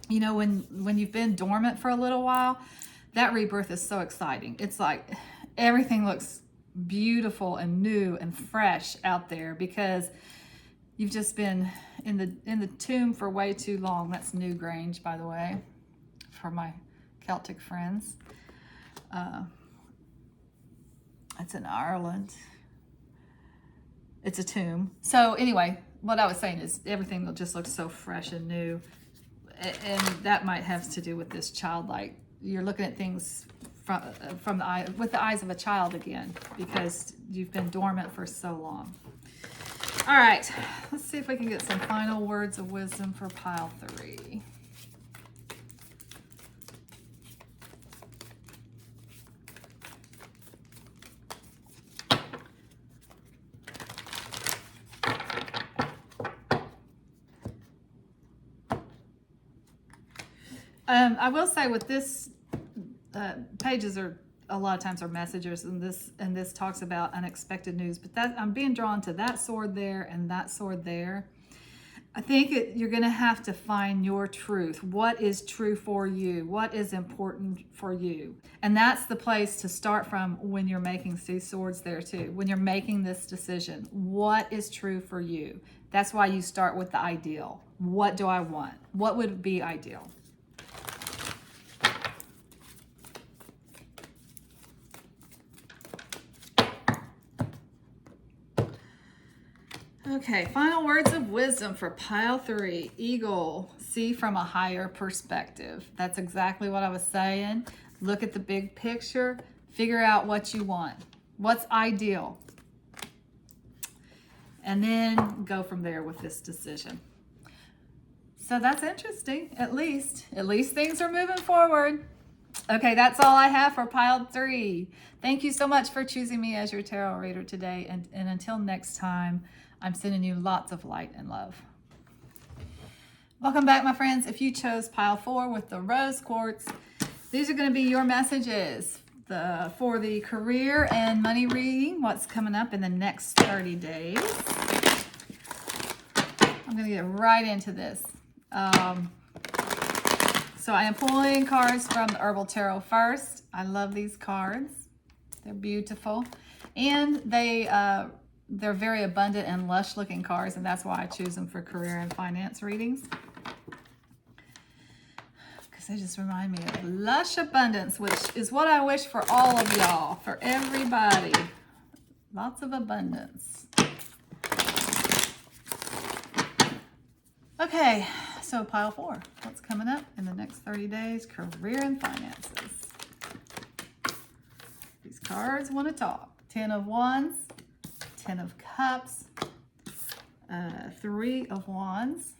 you know, when you've been dormant for a little while, that rebirth is so exciting. It's like everything looks beautiful and new and fresh out there because you've just been in the tomb for way too long. That's New Grange, by the way, for my Celtic friends. It's in Ireland. It's a tomb. So anyway, what I was saying is everything just looks so fresh and new, and that might have to do with this childlike. You're looking at things from the eye, with the eyes of a child again, because you've been dormant for so long. All right, let's see if we can get some final words of wisdom for pile 3. I will say with this, pages are a lot of times are messages, and this talks about unexpected news. But that I'm being drawn to that sword there and that sword there. I think you're going to have to find your truth. What is true for you? What is important for you? And that's the place to start from when you're making these swords there too. When you're making this decision, what is true for you? That's why you start with the ideal. What do I want? What would be ideal? Okay, final words of wisdom for pile 3. Eagle, see from a higher perspective. That's exactly what I was saying. Look at the big picture. Figure out what you want. What's ideal? And then go from there with this decision. So that's interesting. At least things are moving forward. Okay, that's all I have for pile 3. Thank you so much for choosing me as your tarot reader today. And until next time, I'm sending you lots of light and love. Welcome back, my friends. If you chose pile 4 with the rose quartz, these are going to be your messages for the career and money reading, what's coming up in the next 30 days. I'm going to get right into this. So I am pulling cards from the Herbal Tarot first. I love these cards. They're beautiful. And they're very abundant and lush looking cards, and that's why I choose them for career and finance readings. Because they just remind me of lush abundance, which is what I wish for all of y'all, for everybody. Lots of abundance. Okay, so pile 4. What's coming up in the next 30 days? Career and finances. These cards want to talk. 10 of Wands. 10 of Cups, 3 of Wands,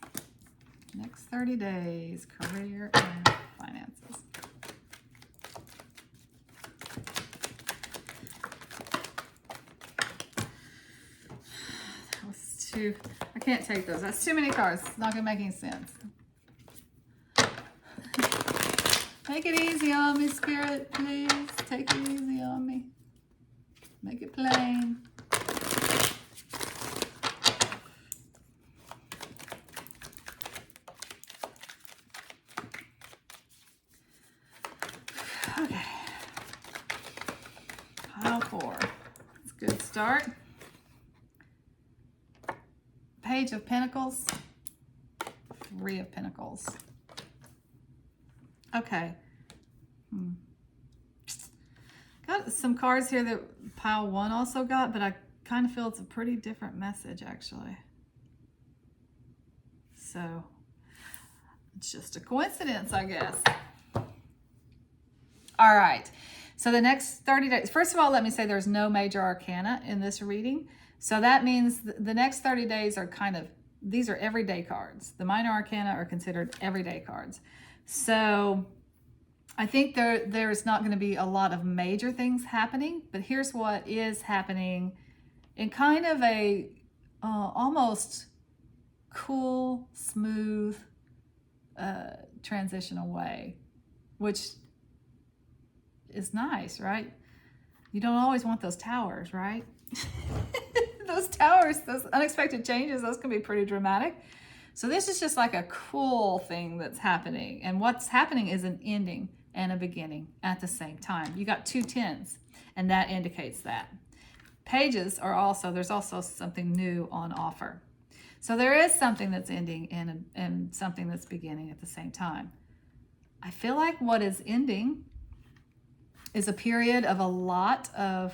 next 30 days, career and finances. That was too, I can't take those. That's too many cards. It's not going to make any sense. Take it easy on me, Spirit, please. Take it easy on me. Make it plain. Okay. Pile 4. That's a good start. Page of Pentacles. 3 of Pentacles. Okay. Got some cards here that pile 1 also got, but I kind of feel it's a pretty different message, actually. So, it's just a coincidence, I guess. All right. So the next 30 days, first of all, let me say there's no major arcana in this reading. So that means the next 30 days are kind of, these are everyday cards. The minor arcana are considered everyday cards. So I think there's not going to be a lot of major things happening, but here's what is happening in kind of a almost cool, smooth transitional way, which is nice, right? You don't always want those towers, right? Those towers, those unexpected changes, those can be pretty dramatic. So this is just like a cool thing that's happening. And what's happening is an ending and a beginning at the same time. You got 2 10s, and that indicates that. Pages are also, there's also something new on offer. So there is something that's ending and something that's beginning at the same time. I feel like what is ending is a period of a lot of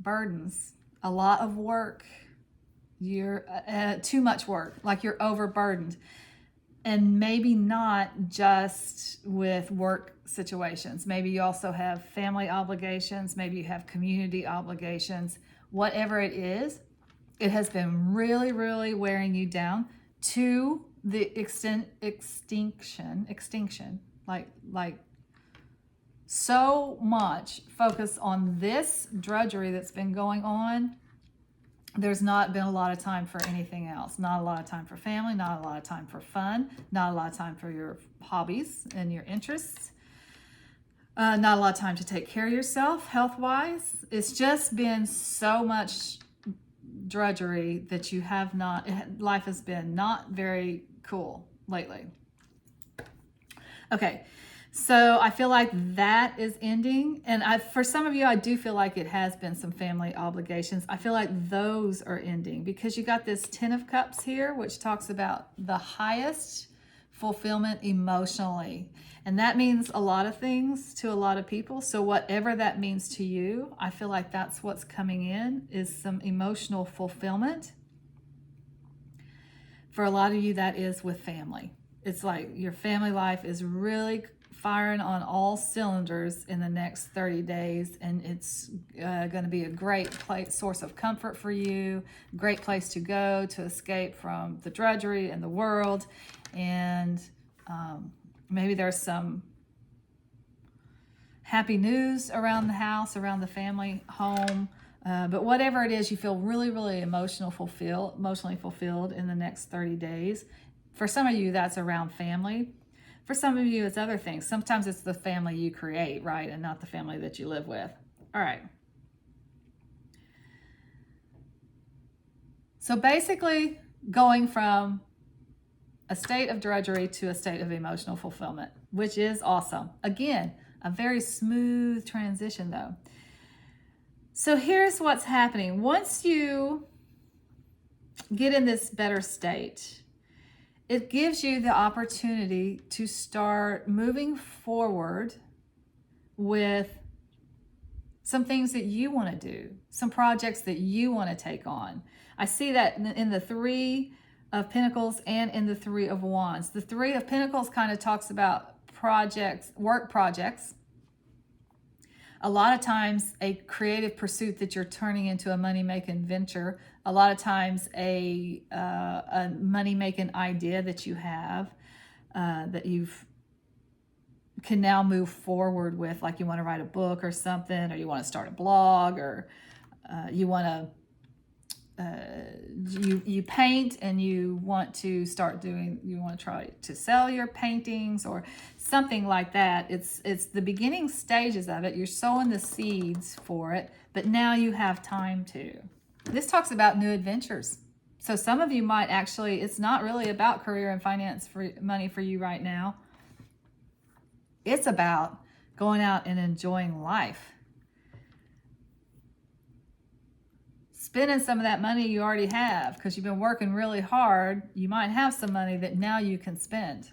burdens, a lot of work. You're too much work, like you're overburdened. And maybe not just with work situations. Maybe you also have family obligations. Maybe you have community obligations. Whatever it is, it has been really, really wearing you down to the extinction, like so much focus on this drudgery that's been going on. There's not been a lot of time for anything else. Not a lot of time for family, not a lot of time for fun, not a lot of time for your hobbies and your interests. Not a lot of time to take care of yourself health-wise. It's just been so much drudgery that you have not, life has been not very cool lately. Okay, so I feel like that is ending. And for some of you, I do feel like it has been some family obligations. I feel like those are ending because you got this 10 of Cups here, which talks about the highest fulfillment emotionally. And that means a lot of things to a lot of people. So whatever that means to you, I feel like that's what's coming in is some emotional fulfillment. For a lot of you, that is with family. It's like your family life is really firing on all cylinders in the next 30 days, and it's going to be a great source of comfort for you, great place to go to escape from the drudgery and the world. And maybe there's some happy news around the house, around the family home. But whatever it is, you feel really, really emotionally fulfilled in the next 30 days. For some of you, that's around family. For some of you, it's other things. Sometimes it's the family you create, right? And not the family that you live with. All right. So basically, going from a state of drudgery to a state of emotional fulfillment, which is awesome. Again, a very smooth transition though. So here's what's happening. Once you get in this better state, it gives you the opportunity to start moving forward with some things that you want to do, some projects that you want to take on. I see that in the 3 of Pentacles and in the 3 of Wands. The 3 of Pentacles kind of talks about projects, work projects. A lot of times a creative pursuit that you're turning into a money-making venture. A lot of times a money-making idea that you have that you've can now move forward with, like you want to write a book or something, or you want to start a blog, or you want to you paint and you want to try to sell your paintings or something like that. It's the beginning stages of it. You're sowing the seeds for it, but now you have time to. This talks about new adventures. So some of you might actually, it's not really about career and finance for money for you right now. It's about going out and enjoying life. Spending some of that money you already have because you've been working really hard. You might have some money that now you can spend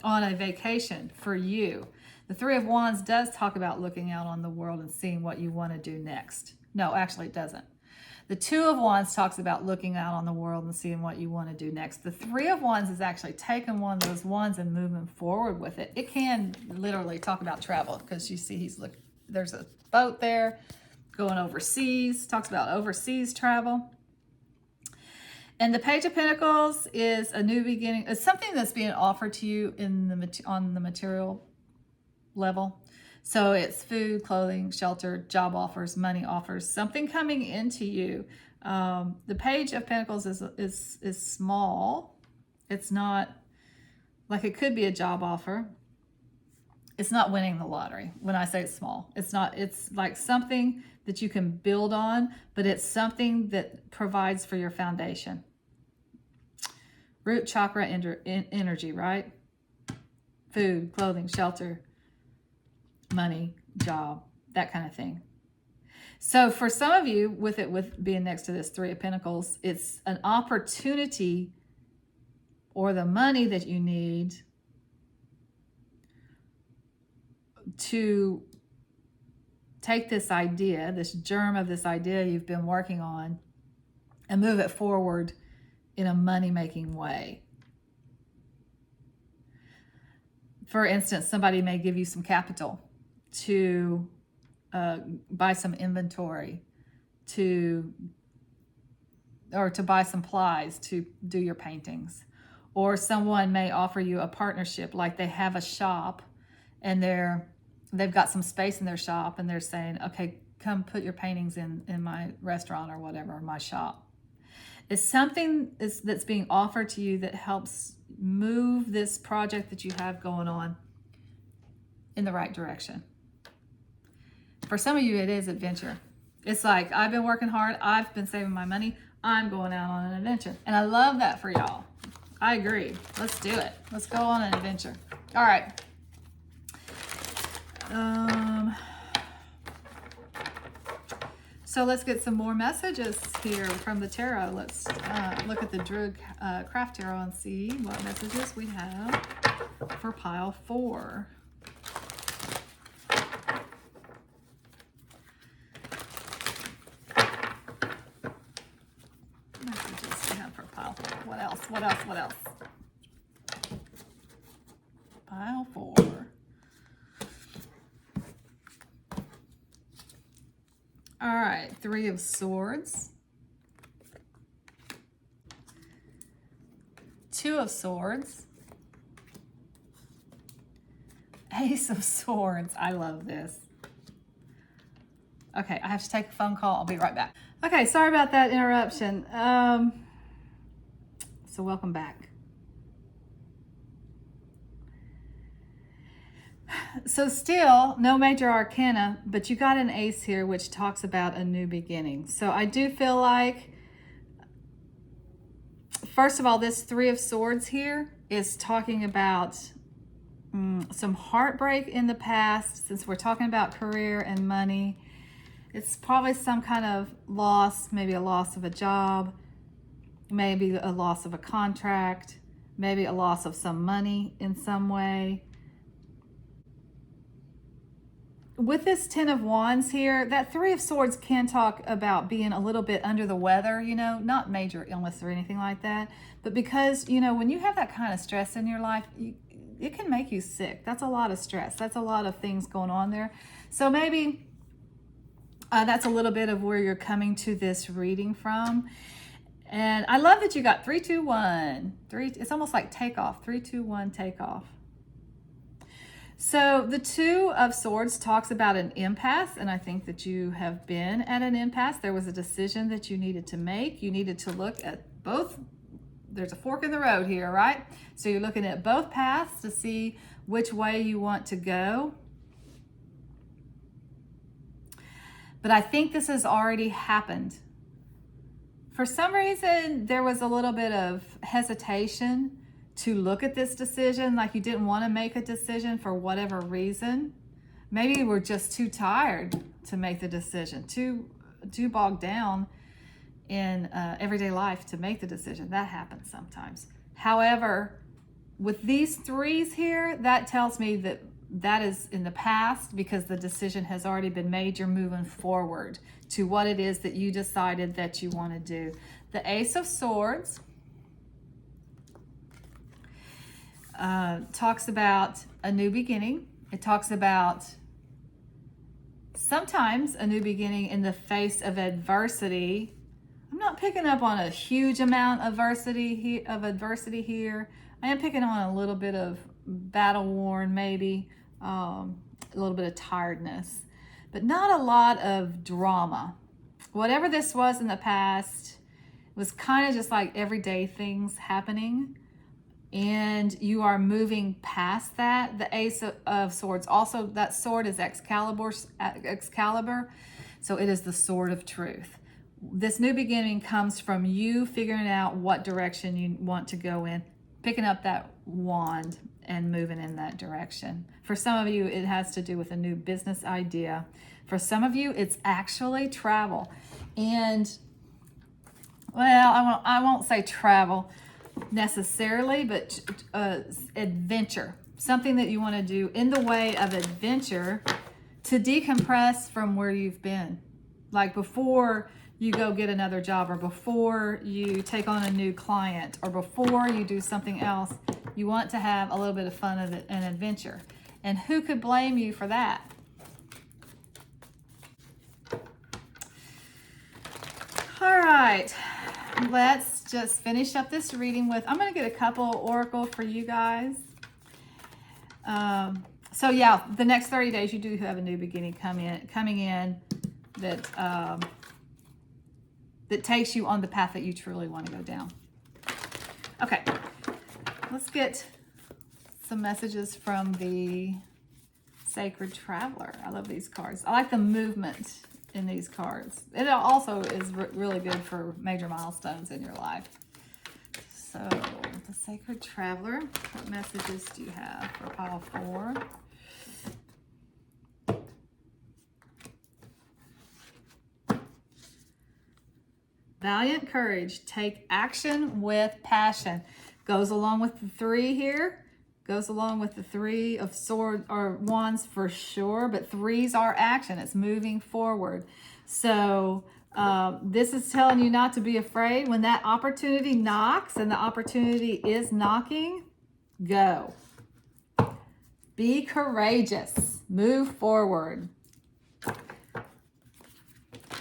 on a vacation for you. The Three of Wands does talk about looking out on the world and seeing what you want to do next. No, actually it doesn't. The Two of Wands talks about looking out on the world and seeing what you want to do next. The Three of Wands is actually taking one of those wands and moving forward with it. It can literally talk about travel because you see there's a boat there going overseas. Talks about overseas travel. And the Page of Pentacles is a new beginning. It's something that's being offered to you on the material level. So it's food, clothing, shelter, job offers, money offers, something coming into you. The Page of Pentacles is small. It's not like it could be a job offer. It's not winning the lottery. When I say it's small, it's not. It's like something that you can build on, but it's something that provides for your foundation. Root chakra energy, right? Food, clothing, shelter, money, job, that kind of thing. So for some of you, with being next to this Three of Pentacles, it's an opportunity or the money that you need to take this idea, this germ of this idea you've been working on, and move it forward in a money-making way. For instance, somebody may give you some capital to buy some inventory, or to buy some supplies to do your paintings. Or someone may offer you a partnership, like they have a shop and they've got some space in their shop and they're saying, okay, come put your paintings in my restaurant or whatever, or my shop. It's something that's being offered to you that helps move this project that you have going on in the right direction. For some of you, it is adventure. It's like, I've been working hard. I've been saving my money. I'm going out on an adventure. And I love that for y'all. I agree. Let's do it. Let's go on an adventure. All right. So let's get some more messages here from the tarot. Let's look at the Druid Craft Tarot and see what messages we have for pile 4. Messages we have for pile 4. What else? What else? What else? Pile 4. All right, Three of Swords. Two of Swords. Ace of Swords. I love this. Okay, I have to take a phone call. I'll be right back. Okay, sorry about that interruption. So welcome back. So still, no major arcana, but you got an ace here, which talks about a new beginning. So I do feel like, first of all, this Three of Swords here is talking about some heartbreak in the past. Since we're talking about career and money, it's probably some kind of loss, maybe a loss of a job, maybe a loss of a contract, maybe a loss of some money in some way. With this Ten of Wands here, that Three of Swords can talk about being a little bit under the weather, you know, not major illness or anything like that. But because, you know, when you have that kind of stress in your life, it can make you sick. That's a lot of stress. That's a lot of things going on there. So maybe that's a little bit of where you're coming to this reading from. And I love that you got 3, 2, 1. It's almost like takeoff. 3, 2, 1, takeoff. So the Two of Swords talks about an impasse, and I think that you have been at an impasse. There was a decision that you needed to make. You needed to look at both. There's a fork in the road here, right? So you're looking at both paths to see which way you want to go. But I think this has already happened. For some reason, there was a little bit of hesitation to look at this decision, like you didn't want to make a decision for whatever reason. Maybe you were just too tired to make the decision, too bogged down in everyday life to make the decision. That happens sometimes. However, with these threes here, that tells me that that is in the past because the decision has already been made. You're moving forward to what it is that you decided that you want to do. The Ace of Swords talks about a new beginning. It talks about sometimes a new beginning in the face of adversity. I'm not picking up on a huge amount of adversity here. I am picking on a little bit of battle worn, maybe a little bit of tiredness, but not a lot of drama. Whatever this was in the past was kind of just like everyday things happening, and you are moving past that. The Ace of Swords, also that sword is Excalibur, so it is the sword of truth. This new beginning comes from you figuring out what direction you want to go in, picking up that wand and moving in that direction. For some of you, it has to do with a new business idea. For some of you, it's actually travel. And, well, I won't say travel necessarily, but adventure. Something that you want to do in the way of adventure to decompress from where you've been. Like before you go get another job, or before you take on a new client, or before you do something else, you want to have a little bit of fun and adventure. And who could blame you for that? All right, let's just finish up this reading with, I'm going to get a couple oracle for you guys. So yeah, the next 30 days you do have a new beginning coming in that that takes you on the path that you truly want to go down. Okay, let's get some messages from the Sacred Traveler. I love these cards. I like the movement in these cards. It also is really good for major milestones in your life. So, the Sacred Traveler, what messages do you have for pile 4? Valiant courage, take action with passion. Goes along with the 3 here. Goes along with the 3 of swords or wands for sure, but 3s are action. It's moving forward. So this is telling you not to be afraid. When that opportunity knocks, and the opportunity is knocking, go. Be courageous. Move forward.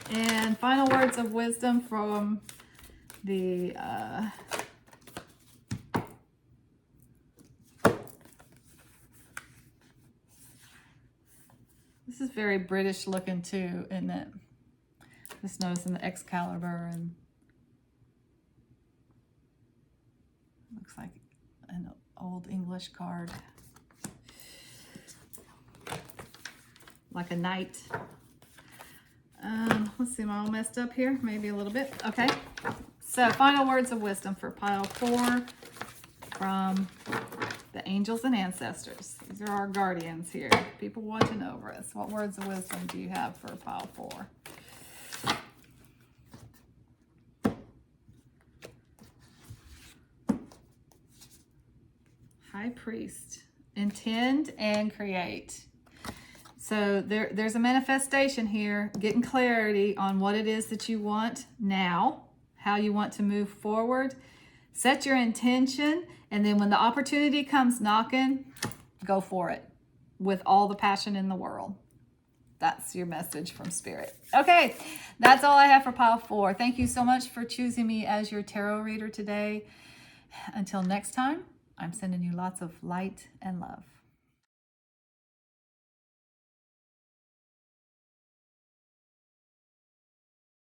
And final words of wisdom from the this is very British looking too, isn't it? Just noticing the Excalibur, and looks like an old English card, like a knight. Let's see, am I all messed up here? Maybe a little bit. Okay. So, final words of wisdom for pile 4 from the angels and ancestors. These are our guardians here. People watching over us. What words of wisdom do you have for pile 4? High Priest. Intend and create. So there's a manifestation here, getting clarity on what it is that you want now, how you want to move forward. Set your intention, and then when the opportunity comes knocking, go for it with all the passion in the world. That's your message from Spirit. Okay, that's all I have for pile 4. Thank you so much for choosing me as your tarot reader today. Until next time, I'm sending you lots of light and love.